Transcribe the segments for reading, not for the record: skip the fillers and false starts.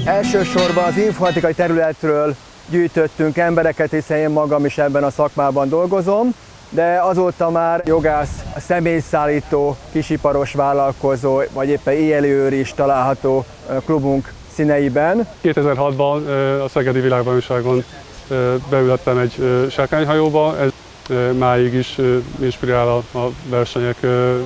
Elsősorban az informatikai területről gyűjtöttünk embereket, hiszen én magam is ebben a szakmában dolgozom, de azóta már jogász, személyszállító, kisiparos vállalkozó, vagy éppen éjjelőr is található klubunk színeiben. 2006-ban a Szegedi Világbajnokságon beülhettem egy sárkányhajóba, ez máig is inspirál a versenyeken,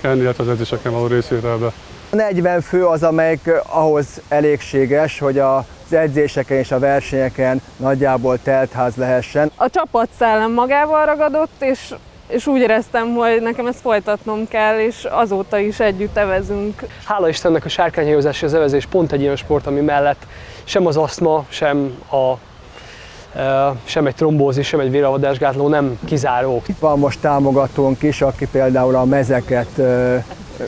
illetve az edzéseken való részvételbe. 40 fő az, amelyik ahhoz elégséges, hogy az edzéseken és a versenyeken nagyjából teltház lehessen. A csapatszellem magával ragadott, és úgy éreztem, hogy nekem ezt folytatnom kell, és azóta is együtt evezünk. Hála Istennek a sárkányhajózás és az evezés pont egy olyan sport, ami mellett sem az asztma, sem egy trombózis, sem egy véralvadásgátló nem kizárók. Itt van most támogatónk is, aki például a mezeket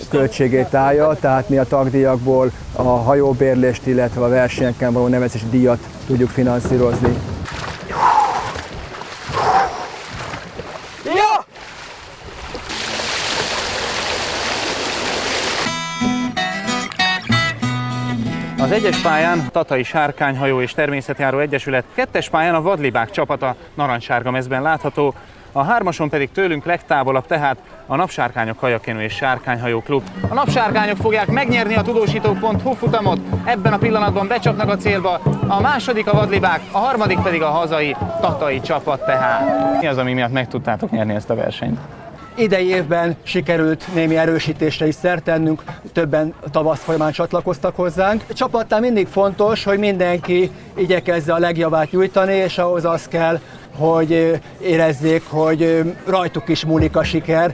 költségét állja, tehát mi a tagdíjakból a hajóbérlést, illetve a versenyeken való nevezési díjat tudjuk finanszírozni. Ja! Az egyes pályán Tatai Sárkányhajó és Természetjáró Egyesület, kettes pályán a Vadlibák csapata narancssárga mezben látható, a hármason pedig tőlünk legtávolabb tehát a Napsárkányok Kajakkenő és Sárkányhajó Klub. A napsárkányok fogják megnyerni a tudósító.hu futamot, ebben a pillanatban becsapnak a célba, a második a Vadlibák, a harmadik pedig a hazai Tatai csapat tehát. Mi az, ami miatt meg tudtátok nyerni ezt a versenyt? Idei évben sikerült némi erősítésre is szert tennünk, többen tavasz folyamán csatlakoztak hozzánk. A csapatnál mindig fontos, hogy mindenki igyekezze a legjavát nyújtani, és ahhoz az kell, hogy érezzék, hogy rajtuk is múlik a siker.